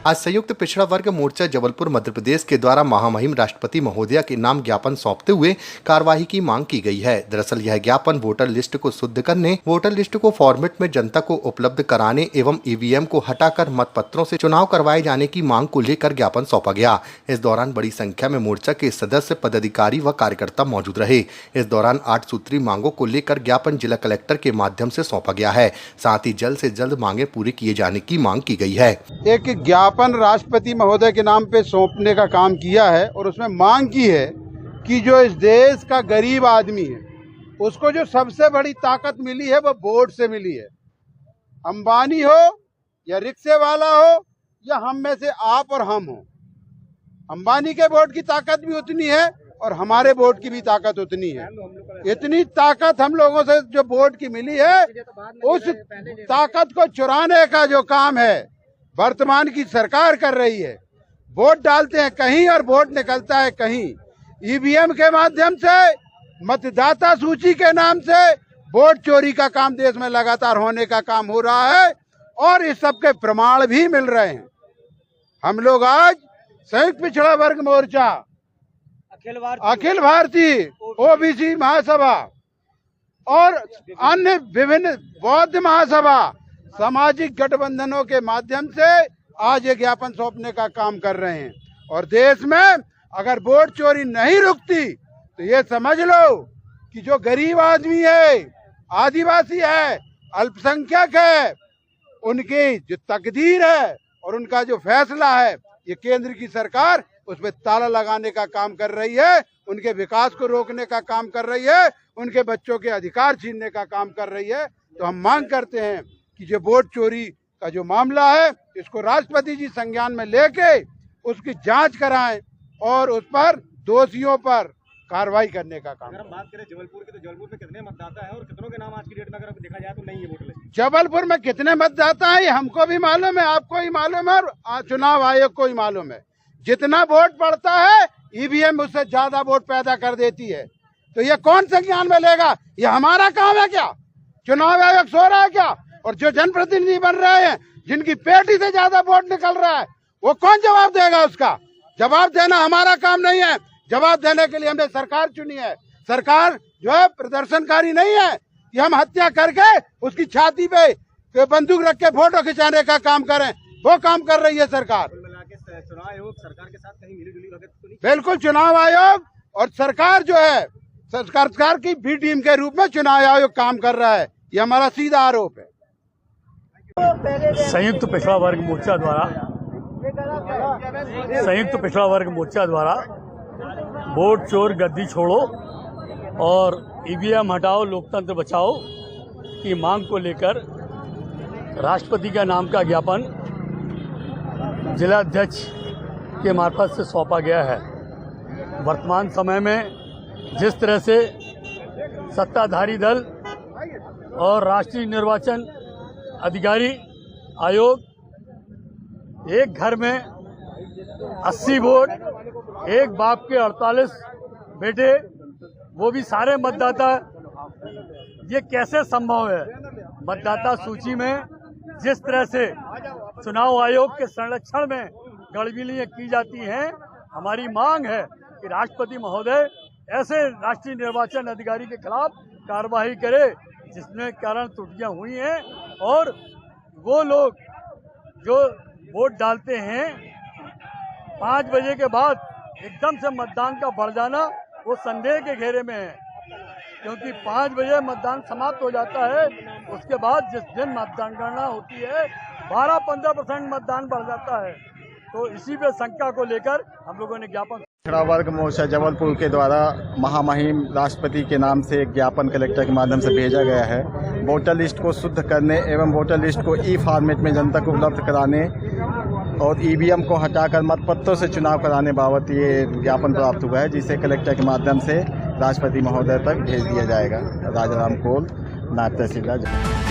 आज संयुक्त पिछड़ा वर्ग मोर्चा जबलपुर मध्य प्रदेश के द्वारा महामहिम राष्ट्रपति महोदया के नाम ज्ञापन सौंपते हुए कार्यवाही की मांग की गई है। दरअसल यह ज्ञापन वोटर लिस्ट को शुद्ध करने, वोटर लिस्ट को फॉर्मेट में जनता को उपलब्ध कराने एवं ईवीएम को हटाकर मतपत्रों से चुनाव करवाए जाने की मांग को लेकर ज्ञापन सौंपा गया। इस दौरान बड़ी संख्या में मोर्चा के सदस्य, पदाधिकारी व कार्यकर्ता मौजूद रहे। इस दौरान 8 सूत्री मांगों को लेकर ज्ञापन जिला कलेक्टर के माध्यम से सौंपा गया है। साथ ही जल्द से जल्द मांगे पूरी किए जाने की मांग की गई है। एक ज्ञापन राष्ट्रपति महोदय के नाम पे सौंपने का काम किया है और उसमें मांग की है कि जो इस देश का गरीब आदमी है उसको जो सबसे बड़ी ताकत मिली है वो वोट से मिली है। अंबानी हो या रिक्शे वाला हो या हम में से आप और हम हो, अंबानी के वोट की ताकत भी उतनी है और हमारे वोट की भी ताकत उतनी है। इतनी ताकत हम लोगों से जो वोट की मिली है, उस ताकत को चुराने का जो काम है वर्तमान की सरकार कर रही है। वोट डालते हैं कहीं और वोट निकलता है कहीं। ईवीएम के माध्यम से, मतदाता सूची के नाम से वोट चोरी का काम देश में लगातार होने का काम हो रहा है और इस सब के प्रमाण भी मिल रहे हैं। हम लोग आज संयुक्त पिछड़ा वर्ग मोर्चा, अखिल भारतीय ओबीसी महासभा और अन्य विभिन्न बौद्ध महासभा, सामाजिक गठबंधनों के माध्यम से आज ये ज्ञापन सौंपने का काम कर रहे हैं। और देश में अगर वोट चोरी नहीं रुकती तो ये समझ लो कि जो गरीब आदमी है, आदिवासी है, अल्पसंख्यक है, उनकी जो तकदीर है और उनका जो फैसला है, ये केंद्र की सरकार उस पर ताला लगाने का काम कर रही है, उनके विकास को रोकने का काम कर रही है, उनके बच्चों के अधिकार छीनने का काम कर रही है। तो हम मांग करते हैं कि जो वोट चोरी का जो मामला है इसको राष्ट्रपति जी संज्ञान में लेके उसकी जांच कराएं और उस पर दोषियों पर कार्रवाई करने का काम। अगर हम बात करें जबलपुर की, तो जबलपुर में कितने मतदाता है और कितनों के नाम आज की डेट में अगर देखा जाए तो नहीं है वोटर लिस्ट। जबलपुर में कितने मतदाता है ये हमको भी मालूम है, आपको ही मालूम है और चुनाव आयोग को ही मालूम है। जितना वोट पड़ता है ईवीएम उससे ज्यादा वोट पैदा कर देती है। तो ये कौन संज्ञान में लेगा? ये हमारा काम है क्या? चुनाव आयोग सो रहा है क्या? और जो जनप्रतिनिधि बन रहे हैं जिनकी पेटी से ज्यादा वोट निकल रहा है वो कौन जवाब देगा? उसका जवाब देना हमारा काम नहीं है। जवाब देने के लिए हमने सरकार चुनी है। सरकार जो है प्रदर्शनकारी नहीं है कि हम हत्या करके उसकी छाती पे बंदूक रख के फोटो खिंचाने का काम करें, वो काम कर रही है सरकार। चुनाव आयोग सरकार के साथ कहीं मिली-जुली भगत तो नहीं? बिल्कुल, चुनाव आयोग और सरकार जो है सरकार की बी टीम के रूप में चुनाव आयोग काम कर रहा है, ये हमारा सीधा आरोप है। संयुक्त पिछड़ा वर्ग मोर्चा द्वारा वोट चोर गद्दी छोड़ो और ईवीएम हटाओ लोकतंत्र बचाओ की मांग को लेकर राष्ट्रपति का नाम का ज्ञापन जिला अध्यक्ष के मार्फत से सौंपा गया है। वर्तमान समय में जिस तरह से सत्ताधारी दल और राष्ट्रीय निर्वाचन अधिकारी आयोग एक घर में 80 वोट, एक बाप के 48 बेटे, वो भी सारे मतदाता, ये कैसे संभव है? मतदाता सूची में जिस तरह से चुनाव आयोग के संरक्षण में गड़बड़ियां की जाती हैं, हमारी मांग है कि राष्ट्रपति महोदय ऐसे राष्ट्रीय निर्वाचन अधिकारी के खिलाफ कार्रवाई करे जिसमें कारण त्रुटियां हुई हैं और वो लोग जो वोट डालते हैं 5 बजे के बाद एकदम से मतदान का बढ़ जाना, वो संदेह के घेरे में है, क्योंकि 5 बजे मतदान समाप्त हो जाता है। उसके बाद जिस दिन मतदान गणना होती है 12-15% मतदान बढ़ जाता है। तो इसी पे शंका को लेकर हम लोगों ने ज्ञापन पिछड़ा वर्ग मोर्चा जबलपुर के द्वारा महामहिम राष्ट्रपति के नाम से एक ज्ञापन कलेक्टर के माध्यम से भेजा गया है। वोटर लिस्ट को शुद्ध करने एवं वोटर लिस्ट को ई फॉर्मेट में जनता को उपलब्ध कराने और ईवीएम को हटाकर मतपत्रों से चुनाव कराने बाबत ये ज्ञापन प्राप्त हुआ है, जिसे कलेक्टर के माध्यम से राष्ट्रपति महोदय तक भेज दिया जाएगा। राजाराम कोल, नायब तहसीलदार।